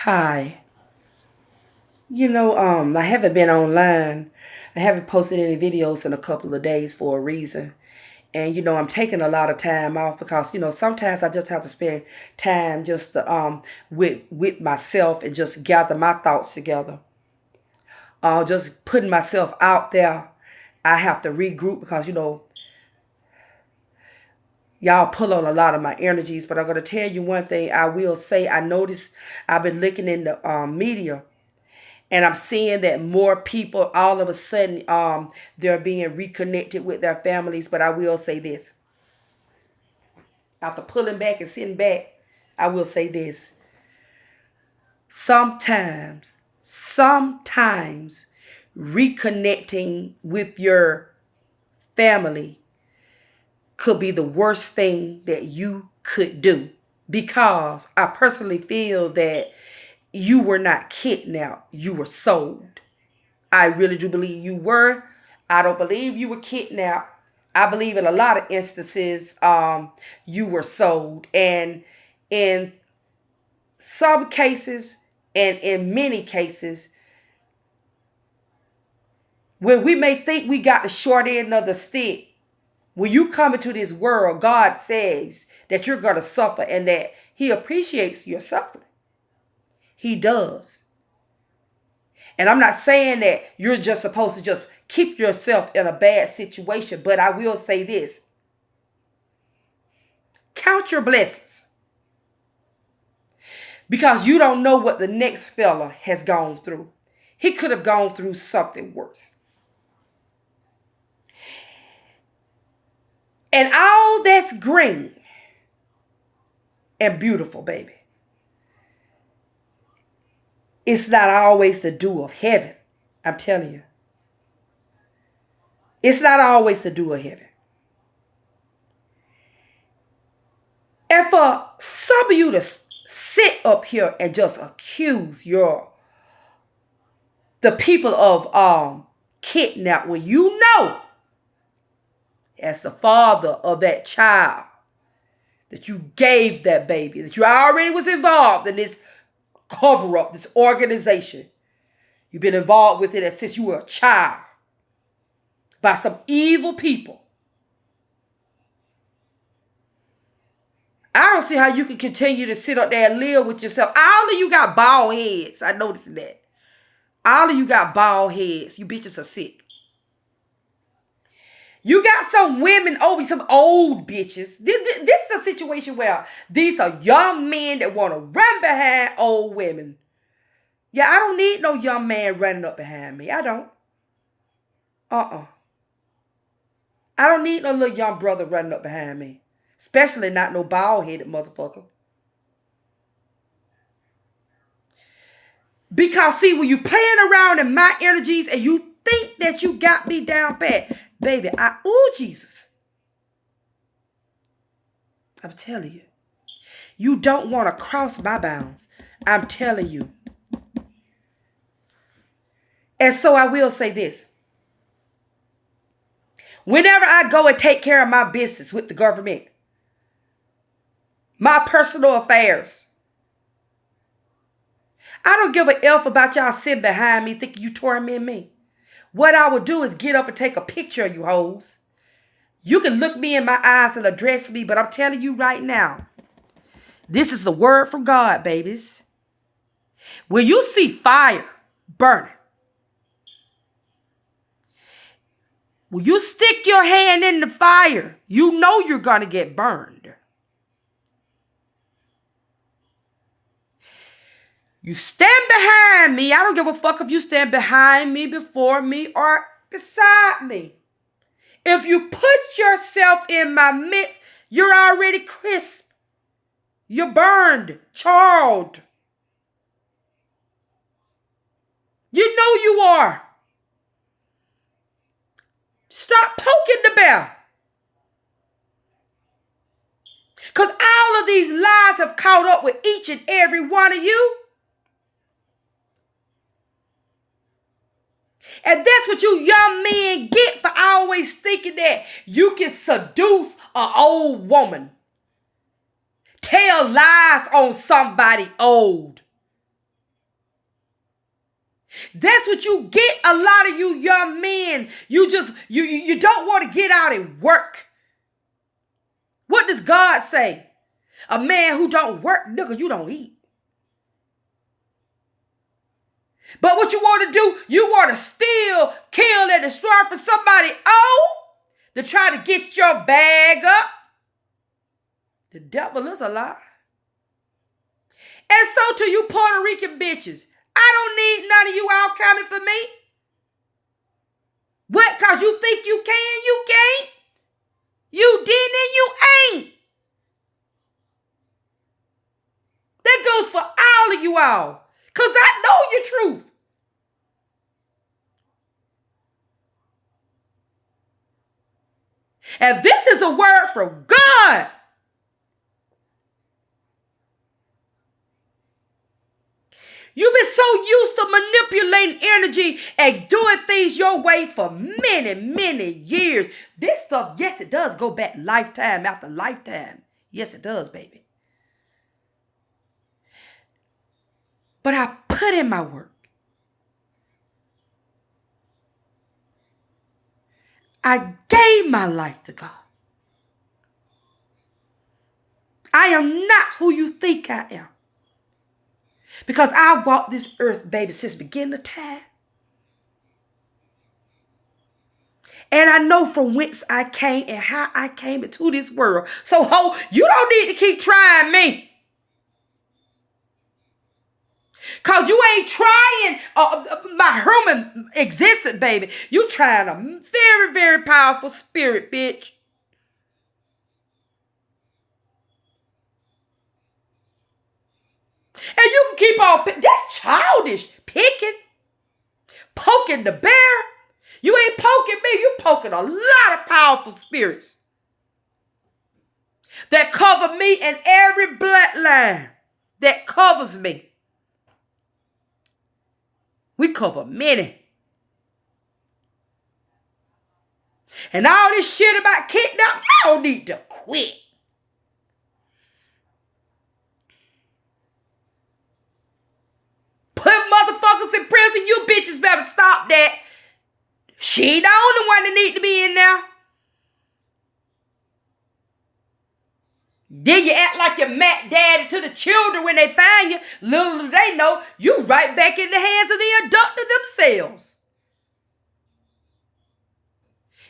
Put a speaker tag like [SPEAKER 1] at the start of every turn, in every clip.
[SPEAKER 1] Hi. I haven't been online. I haven't posted any videos in a couple of days for a reason. And I'm taking a lot of time off because sometimes I just have to spend time just with myself and just gather my thoughts together. Just putting myself out there. I have to regroup because y'all pull on a lot of my energies. But I'm gonna tell you one thing. I will say I noticed I've been looking in the media. And I'm seeing that more people all of a sudden they're being reconnected with their families. But I will say this. After pulling back and sitting back, I will say this. Sometimes reconnecting with your family could be the worst thing that you could do. Because I personally feel that you were not kidnapped, you were sold. I really do believe you were. I don't believe you were kidnapped. I believe in a lot of instances you were sold. And in some cases, and in many cases, when we may think we got the short end of the stick, when you come into this world, God says that you're going to suffer and that He appreciates your suffering. He does. And I'm not saying that you're just supposed to just keep yourself in a bad situation, but I will say this. Count your blessings. Because you don't know what the next fella has gone through. He could have gone through something worse. And all that's green and beautiful, baby, it's not always the dew of heaven. I'm telling you. It's not always the dew of heaven. And for some of you to sit up here and just accuse the people of kidnap when you know as the father of that child that you gave that baby, that you already was involved in this cover up, this organization. You've been involved with it since you were a child by some evil people. I don't see how you can continue to sit up there and live with yourself. All of you got bald heads. I noticed that. All of you got bald heads. You bitches are sick. You got some women over, some old bitches. This is a situation where these are young men that want to run behind old women. Yeah, I don't need no young man running up behind me. I don't. I don't need no little young brother running up behind me. Especially not no bald-headed motherfucker. Because see, when you playing around in my energies and you think that you got me down pat, baby, Jesus. I'm telling you. You don't want to cross my bounds. I'm telling you. And so I will say this. Whenever I go and take care of my business with the government, my personal affairs, I don't give a F about y'all sitting behind me thinking you torment me. What I would do is get up and take a picture of you hoes. You can look me in my eyes and address me, but I'm telling you right now, this is the word from God, babies. When you see fire burning, when you stick your hand in the fire, you know you're going to get burned. You stand behind me. I don't give a fuck if you stand behind me, before me, or beside me. If you put yourself in my midst, you're already crisp. You're burned, charred. You know you are. Stop poking the bear. Because all of these lies have caught up with each and every one of you. And that's what you young men get for always thinking that you can seduce an old woman. Tell lies on somebody old. That's what you get, a lot of you young men. You don't want to get out and work. What does God say? A man who don't work, nigga, you don't eat. But what you want to do, you want to steal, kill, and destroy for somebody else to try to get your bag up. The devil is a lie. And so to you Puerto Rican bitches, I don't need none of you all coming for me. What? Because you think you can, you can't. You didn't and you ain't. That goes for all of you all. Because I know your truth. And this is a word from God. You've been so used to manipulating energy and doing things your way for many, many years. This stuff, yes, it does go back lifetime after lifetime. Yes, it does, baby. But I put in my work. I gave my life to God. I am not who you think I am. Because I walked this earth, baby, since beginning of time. And I know from whence I came and how I came into this world. So, ho, you don't need to keep trying me. Because you ain't trying my human existence, baby. You trying a very, very powerful spirit, bitch. And you can keep on, that's childish, picking, poking the bear. You ain't poking me, you poking a lot of powerful spirits that cover me and every bloodline that covers me. We cover many. And all this shit about kidnapping, y'all need to quit. Put motherfuckers in prison, you bitches better stop that. She ain't the only one that need to be in there. Then you act like you're Matt Daddy to the children when they find you. Little do they know, you right back in the hands of the abductor themselves.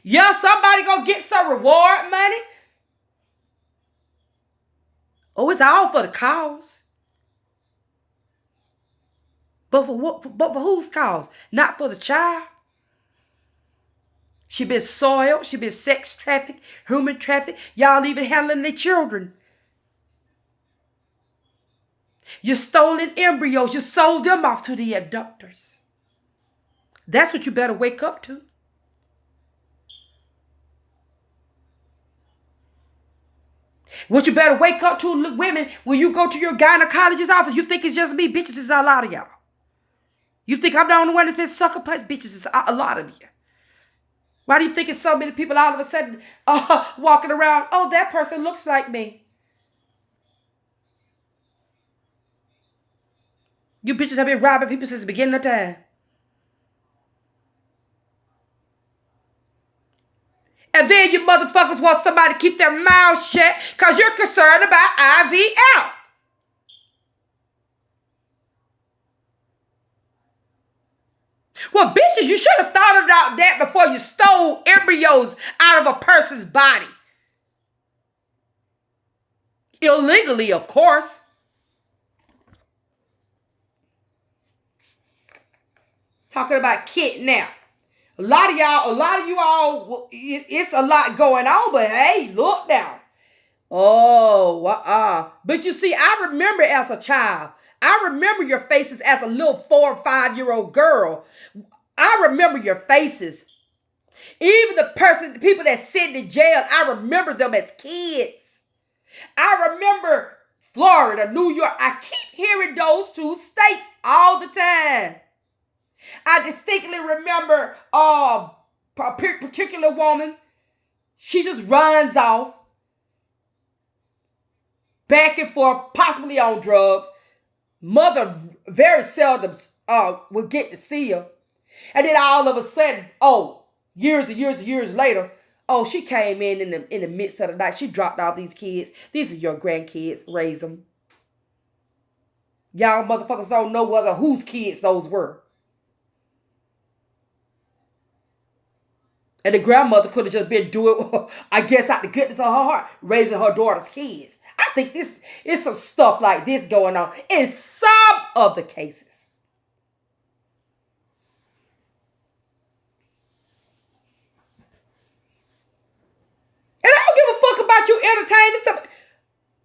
[SPEAKER 1] Yeah, somebody gonna get some reward money. Oh, it's all for the cause. But for what? But for whose cause? Not for the child. She been soiled. She been sex trafficked, human trafficked. Y'all even handling their children. You stolen embryos. You sold them off to the abductors. That's what you better wake up to. What you better wake up to, look, women, when you go to your gynecologist's office, you think it's just me. Bitches, it's a lot of y'all. You think I'm the only one that's been sucker punched? Bitches, it's a lot of you. Why do you think it's so many people all of a sudden walking around, oh, that person looks like me? You bitches have been robbing people since the beginning of time. And then you motherfuckers want somebody to keep their mouth shut because you're concerned about IVF. Well, bitches, you should have thought about that before you stole embryos out of a person's body. Illegally, of course. Talking about kidnap. A lot of you all, it's a lot going on, but hey, look now. Oh, But you see, I remember as a child. I remember your faces as a little 4 or 5-year-old girl. I remember your faces. Even the people that sit in jail, I remember them as kids. I remember Florida, New York. I keep hearing those two states all the time. I distinctly remember a particular woman. She just runs off. Back and forth, possibly on drugs. Mother very seldom would get to see her. And then all of a sudden, years and years and years later, she came in the midst of the night. She dropped off these kids. These are your grandkids. Raise them. Y'all motherfuckers don't know whether whose kids those were. And the grandmother could have just been doing, I guess, out the goodness of her heart, raising her daughter's kids. I think it's some stuff like this going on in some of the cases. And I don't give a fuck about you entertaining stuff.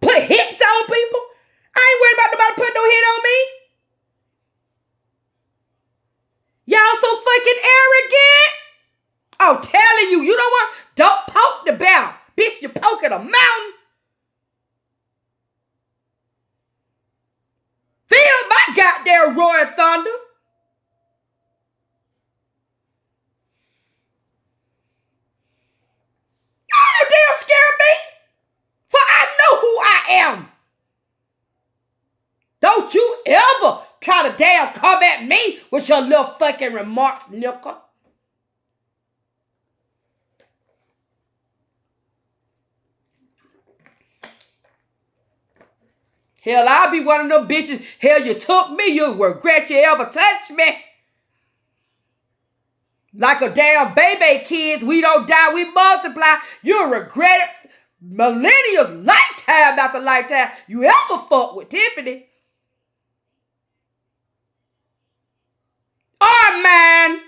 [SPEAKER 1] Put hits on people. I ain't worried about nobody putting no hit on me. Y'all so fucking arrogant. I'm telling you, you know what? Don't poke the bear. Bitch, you're poking a mountain. Feel my goddamn roaring thunder. Y'all don't damn scare me. For I know who I am. Don't you ever try to damn come at me with your little fucking remarks, nickel. Hell, I'll be one of them bitches. Hell, you took me. You'll regret you ever touched me. Like a damn baby kids, we don't die, we multiply. You'll regret it millennials, lifetime after lifetime. You ever fuck with Tiffany? Oh, man.